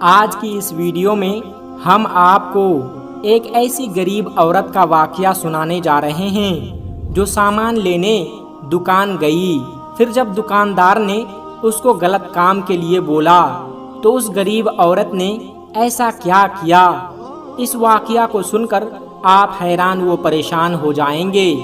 آج کی اس ویڈیو میں ہم آپ کو ایک ایسی غریب عورت کا واقعہ سنانے جا رہے ہیں جو سامان لینے دکان گئی۔ پھر جب دکاندار نے اس کو غلط کام کے لیے بولا تو اس غریب عورت نے ایسا کیا کیا؟ اس واقعہ کو سن کر آپ حیران و پریشان ہو جائیں گے۔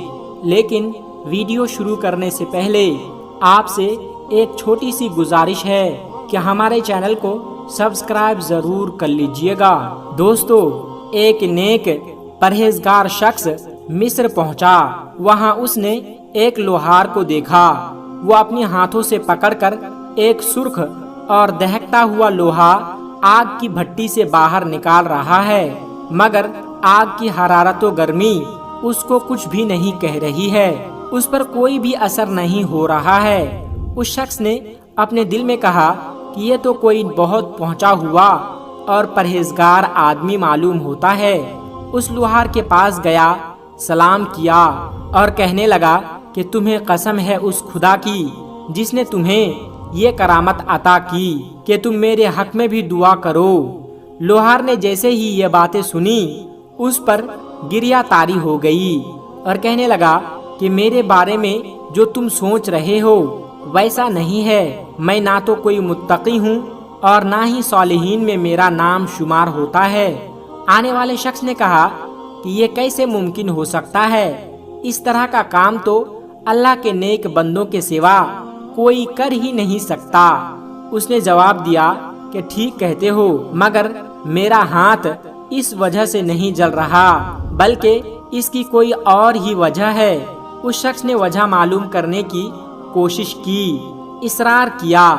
لیکن ویڈیو شروع کرنے سے پہلے آپ سے ایک چھوٹی سی گزارش ہے کہ ہمارے چینل کو سبسکرائب ضرور کر لیجئے گا۔ دوستو، ایک نیک پرہیزگار شخص مصر پہنچا۔ وہاں اس نے ایک لوہار کو دیکھا۔ وہ اپنے ہاتھوں سے پکڑ کر ایک سرخ اور دہکتا ہوا لوہا آگ کی بھٹی سے باہر نکال رہا ہے، مگر آگ کی حرارت و گرمی اس کو کچھ بھی نہیں کہہ رہی ہے، اس پر کوئی بھی اثر نہیں ہو رہا ہے۔ اس شخص نے اپنے دل میں کہا کہ یہ تو کوئی بہت پہنچا ہوا اور پرہیزگار آدمی معلوم ہوتا ہے۔ اس لوہار کے پاس گیا، سلام کیا اور کہنے لگا کہ تمہیں قسم ہے اس خدا کی جس نے تمہیں یہ کرامت عطا کی کہ تم میرے حق میں بھی دعا کرو۔ لوہار نے جیسے ہی یہ باتیں سنی اس پر گریہ طاری ہو گئی اور کہنے لگا کہ میرے بارے میں جو تم سوچ رہے ہو ویسا نہیں ہے۔ میں نہ تو کوئی متقی ہوں اور نہ ہی صالحین میں میرا نام شمار ہوتا ہے۔ آنے والے شخص نے کہا کہ یہ کیسے ممکن ہو سکتا ہے؟ اس طرح کا کام تو اللہ کے نیک بندوں کے سوا کوئی کر ہی نہیں سکتا۔ اس نے جواب دیا کہ ٹھیک کہتے ہو، مگر میرا ہاتھ اس وجہ سے نہیں جل رہا بلکہ اس کی کوئی اور ہی وجہ ہے۔ اس شخص نے وجہ معلوم کرنے کی کوشش کی، اصرار کیا،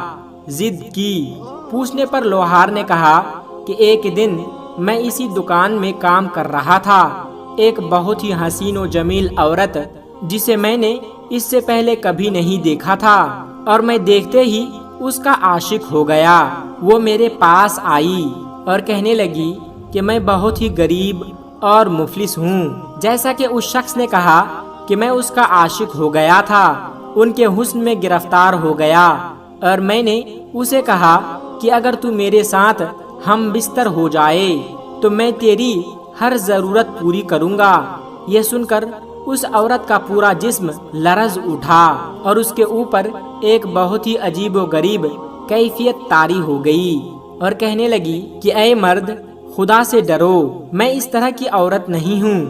ضد کی۔ پوچھنے پر لوہار نے کہا کہ ایک دن میں اسی دکان میں کام کر رہا تھا۔ ایک بہت ہی حسین و جمیل عورت جسے میں نے اس سے پہلے کبھی نہیں دیکھا تھا اور میں دیکھتے ہی اس کا عاشق ہو گیا۔ وہ میرے پاس آئی اور کہنے لگی کہ میں بہت ہی غریب اور مفلس ہوں۔ جیسا کہ اس شخص نے کہا کہ میں اس کا عاشق ہو گیا تھا، ان کے حسن میں گرفتار ہو گیا اور میں نے اسے کہا کہ اگر تو میرے ساتھ ہم بستر ہو جائے تو میں تیری ہر ضرورت پوری کروں گا۔ یہ سن کر اس عورت کا پورا جسم لرز اٹھا اور اس کے اوپر ایک بہت ہی عجیب و غریب کیفیت طاری ہو گئی اور کہنے لگی کہ اے مرد، خدا سے ڈرو، میں اس طرح کی عورت نہیں ہوں۔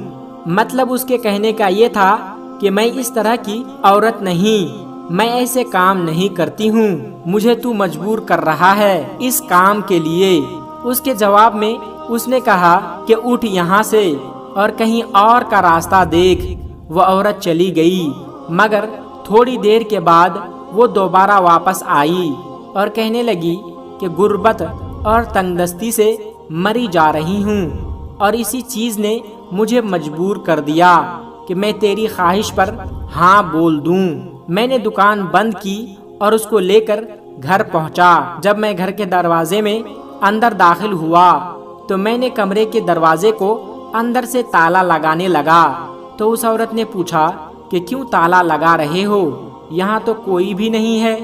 مطلب اس کے کہنے کا یہ تھا کہ میں اس طرح کی عورت نہیں، میں ایسے کام نہیں کرتی ہوں، مجھے تو مجبور کر رہا ہے اس کام کے لیے۔ اس کے جواب میں اس نے کہا کہ اٹھ یہاں سے اور کہیں اور کا راستہ دیکھ۔ وہ عورت چلی گئی، مگر تھوڑی دیر کے بعد وہ دوبارہ واپس آئی اور کہنے لگی کہ غربت اور تنگدستی سے مری جا رہی ہوں اور اسی چیز نے مجھے مجبور کر دیا کہ میں تیری خواہش پر ہاں بول دوں۔ میں نے دکان بند کی اور اس کو لے کر گھر پہنچا۔ جب میں گھر کے دروازے میں اندر داخل ہوا تو میں نے کمرے کے دروازے کو اندر سے تالا لگانے لگا۔ تو اس عورت نے پوچھا کہ کیوں تالا لگا رہے ہو؟ یہاں تو کوئی بھی نہیں ہے۔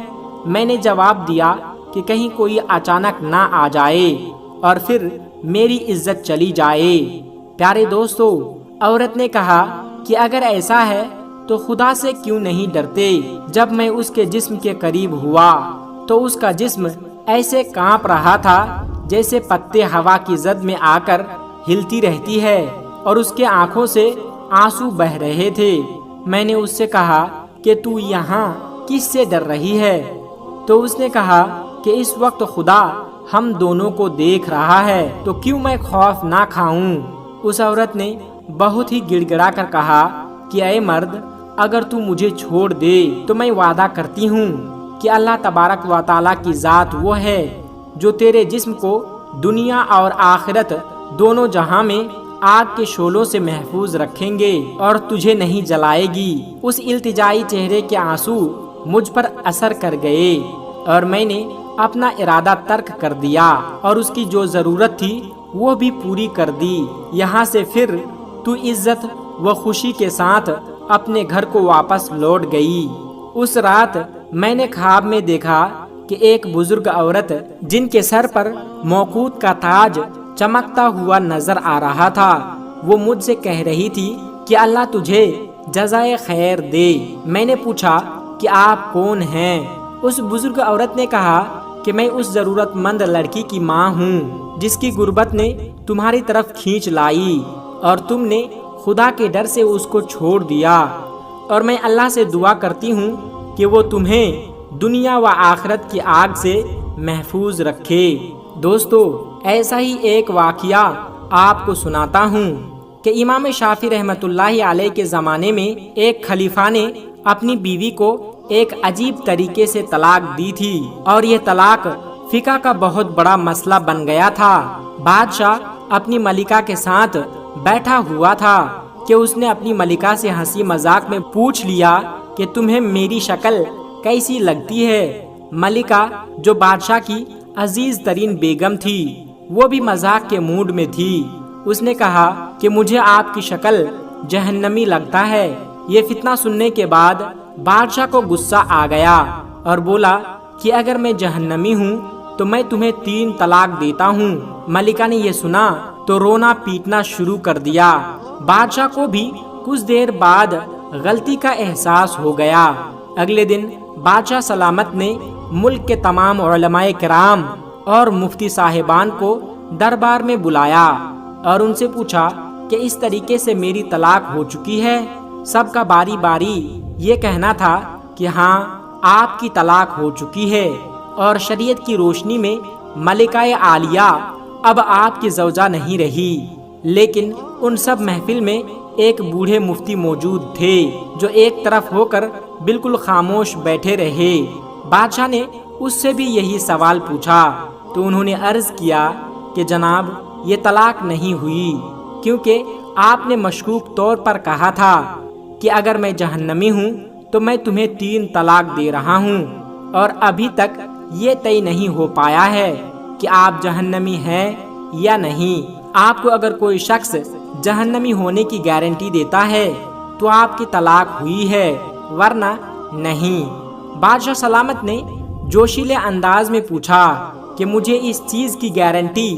میں نے جواب دیا کہ کہیں کوئی اچانک نہ آ جائے اور پھر میری عزت چلی جائے۔ پیارے دوستو، عورت نے کہا کہ اگر ایسا ہے تو خدا سے کیوں نہیں ڈرتے؟ جب میں اس کے جسم کے قریب ہوا تو اس کا جسم ایسے کانپ رہا تھا جیسے پتے ہوا کی زد میں آ کر ہلتی رہتی ہے اور اس کے آنکھوں سے آنسو بہ رہے تھے۔ میں نے اس سے کہا کہ تو یہاں کس سے ڈر رہی ہے؟ تو اس نے کہا کہ اس وقت خدا ہم دونوں کو دیکھ رہا ہے تو کیوں میں خوف نہ کھاؤں؟ اس عورت نے بہت ہی گڑ گڑا کر کہا کہ اے مرد، اگر تو مجھے چھوڑ دے تو میں وعدہ کرتی ہوں کہ اللہ تبارک و تعالیٰ کی ذات وہ ہے جو تیرے جسم کو دنیا اور آخرت دونوں جہاں میں آگ کے شعلوں سے محفوظ رکھیں گے اور تجھے نہیں جلائے گی۔ اس التجائی چہرے کے آنسو مجھ پر اثر کر گئے اور میں نے اپنا ارادہ ترک کر دیا اور اس کی جو ضرورت تھی وہ بھی پوری کر دی۔ یہاں سے پھر تو عزت و خوشی کے ساتھ اپنے گھر کو واپس لوٹ گئی۔ اس رات میں نے خواب میں دیکھا کہ ایک بزرگ عورت جن کے سر پر موقوت کا تاج چمکتا ہوا نظر آ رہا تھا، وہ مجھ سے کہہ رہی تھی کہ اللہ تجھے جزائے خیر دے۔ میں نے پوچھا کہ آپ کون ہیں؟ اس بزرگ عورت نے کہا کہ میں اس ضرورت مند لڑکی کی ماں ہوں جس کی غربت نے تمہاری طرف کھینچ لائی اور تم نے خدا کے ڈر سے اس کو چھوڑ دیا، اور میں اللہ سے دعا کرتی ہوں کہ وہ تمہیں دنیا و آخرت کی آگ سے محفوظ رکھے۔ دوستو، ایسا ہی ایک واقعہ آپ کو سناتا ہوں کہ امام شافعی رحمۃ اللہ علیہ کے زمانے میں ایک خلیفہ نے اپنی بیوی کو ایک عجیب طریقے سے طلاق دی تھی، اور یہ طلاق فقہ کا بہت بڑا مسئلہ بن گیا تھا۔ بادشاہ اپنی ملکہ کے ساتھ بیٹھا ہوا تھا کہ اس نے اپنی ملکہ سے ہنسی مذاق میں پوچھ لیا کہ تمہیں میری شکل کیسی لگتی ہے؟ ملکہ جو بادشاہ کی عزیز ترین بیگم تھی، وہ بھی مذاق کے موڈ میں تھی۔ اس نے کہا کہ مجھے آپ کی شکل جہنمی لگتا ہے۔ یہ فتنہ سننے کے بعد بادشاہ کو غصہ آ گیا اور بولا کہ اگر میں جہنمی ہوں تو میں تمہیں 3 طلاق دیتا ہوں۔ ملکہ نے یہ سنا تو رونا پیٹنا شروع کر دیا۔ بادشاہ کو بھی کچھ دیر بعد غلطی کا احساس ہو گیا۔ اگلے دن بادشاہ سلامت نے ملک کے تمام علماء کرام اور مفتی صاحبان کو دربار میں بلایا اور ان سے پوچھا کہ اس طریقے سے میری طلاق ہو چکی ہے۔ سب کا باری باری یہ کہنا تھا کہ ہاں، آپ کی طلاق ہو چکی ہے، اور شریعت کی روشنی میں ملکہ عالیہ اب آپ کی زوجہ نہیں رہی۔ لیکن ان سب محفل میں ایک بوڑھے مفتی موجود تھے جو ایک طرف ہو کر بالکل خاموش بیٹھے رہے۔ بادشاہ نے اس سے بھی یہی سوال پوچھا تو انہوں نے عرض کیا کہ جناب، یہ طلاق نہیں ہوئی، کیونکہ آپ نے مشکوک طور پر کہا تھا کہ اگر میں جہنمی ہوں تو میں تمہیں 3 طلاق دے رہا ہوں، اور ابھی تک یہ طے نہیں ہو پایا ہے کہ آپ جہنمی ہیں یا نہیں۔ آپ کو اگر کوئی شخص جہنمی ہونے کی گارنٹی دیتا ہے تو آپ کی طلاق ہوئی ہے، ورنہ نہیں۔ بادشاہ سلامت نے جوشیلے انداز میں پوچھا کہ مجھے اس چیز کی گارنٹی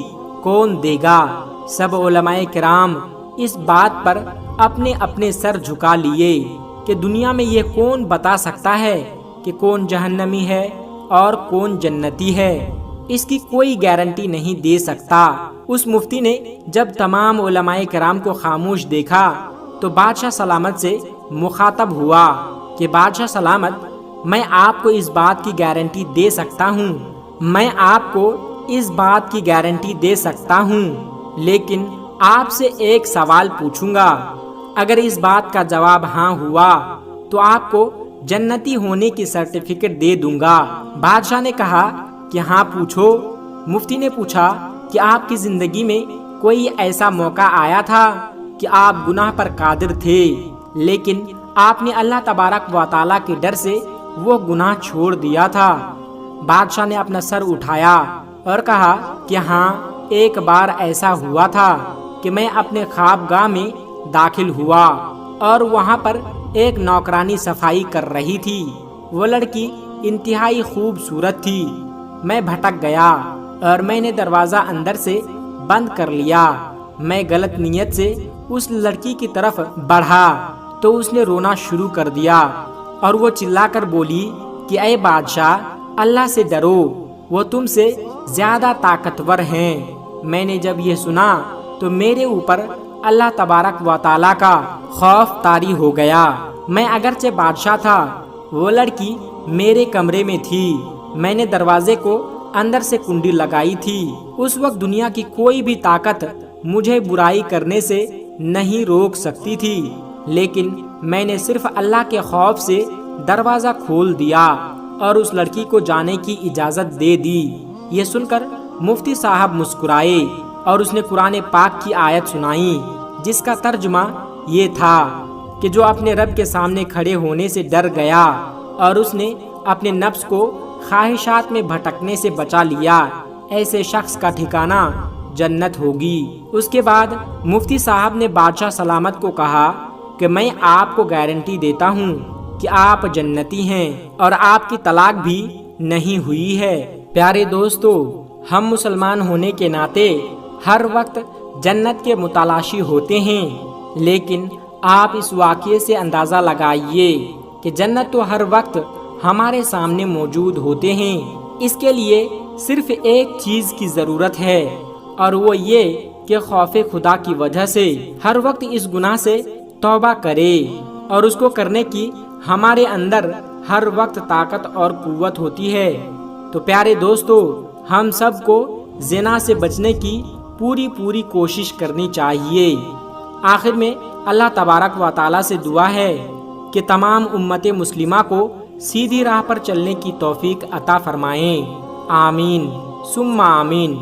کون دے گا؟ سب علماء کرام اس بات پر اپنے اپنے سر جھکا لیے کہ دنیا میں یہ کون بتا سکتا ہے کہ کون جہنمی ہے اور کون جنتی ہے؟ اس کی کوئی گارنٹی نہیں دے سکتا۔ اس مفتی نے جب تمام علماء کرام کو خاموش دیکھا تو بادشاہ سلامت سے مخاطب ہوا کہ بادشاہ سلامت، میں آپ کو اس بات کی گارنٹی دے سکتا ہوں، میں آپ کو اس بات کی گارنٹی دے سکتا ہوں، لیکن آپ سے ایک سوال پوچھوں گا۔ اگر اس بات کا جواب ہاں ہوا تو آپ کو جنتی ہونے کی سرٹیفکیٹ دے دوں گا۔ بادشاہ نے کہا کہ ہاں پوچھو۔ مفتی نے پوچھا کہ آپ کی زندگی میں کوئی ایسا موقع آیا تھا کہ آپ گناہ پر قادر تھے لیکن آپ نے اللہ تبارک و تعالیٰ کے ڈر سے وہ گناہ چھوڑ دیا تھا؟ بادشاہ نے اپنا سر اٹھایا اور کہا کہ ہاں، ایک بار ایسا ہوا تھا کہ میں اپنے خوابگاہ میں داخل ہوا اور وہاں پر ایک نوکرانی صفائی کر رہی تھی۔ وہ لڑکی انتہائی خوبصورت تھی۔ میں بھٹک گیا اور میں نے دروازہ اندر سے بند کر لیا۔ میں غلط نیت سے اس لڑکی کی طرف بڑھا تو اس نے رونا شروع کر دیا اور وہ چلا کر بولی کہ اے بادشاہ، اللہ سے ڈرو، وہ تم سے زیادہ طاقتور ہیں۔ میں نے جب یہ سنا تو میرے اوپر اللہ تبارک و تعالیٰ کا خوف طاری ہو گیا۔ میں اگرچہ بادشاہ تھا، وہ لڑکی میرے کمرے میں تھی۔ میں نے دروازے کو اندر سے کنڈی لگائی تھی۔ اس وقت دنیا کی کوئی بھی طاقت مجھے برائی کرنے سے نہیں روک سکتی تھی، لیکن میں نے صرف اللہ کے خوف سے دروازہ کھول دیا اور اس لڑکی کو جانے کی اجازت دے دی۔ یہ سن کر مفتی صاحب مسکرائے اور اس نے قرآن پاک کی آیت سنائی جس کا ترجمہ یہ تھا کہ جو اپنے رب کے سامنے کھڑے ہونے سے ڈر گیا اور اس نے اپنے نفس کو خواہشات میں بھٹکنے سے بچا لیا، ایسے شخص کا ٹھکانہ جنت ہوگی۔ اس کے بعد مفتی صاحب نے بادشاہ سلامت کو کہا کہ میں آپ کو گارنٹی دیتا ہوں کہ آپ جنتی ہیں اور آپ کی طلاق بھی نہیں ہوئی ہے۔ پیارے دوستو، ہم مسلمان ہونے کے ناطے ہر وقت جنت کے متلاشی ہوتے ہیں، لیکن آپ اس واقعے سے اندازہ لگائیے کہ جنت تو ہر وقت ہمارے سامنے موجود ہوتے ہیں۔ اس کے لیے صرف ایک چیز کی ضرورت ہے، اور وہ یہ کہ خوف خدا کی وجہ سے ہر وقت اس گناہ سے توبہ کرے، اور اس کو کرنے کی ہمارے اندر ہر وقت طاقت اور قوت ہوتی ہے۔ تو پیارے دوستو، ہم سب کو زنا سے بچنے کی پوری کوشش کرنی چاہیے۔ آخر میں اللہ تبارک و تعالیٰ سے دعا ہے کہ تمام امت مسلمہ کو سیدھی راہ پر چلنے کی توفیق عطا فرمائیں۔ آمین ثم آمین۔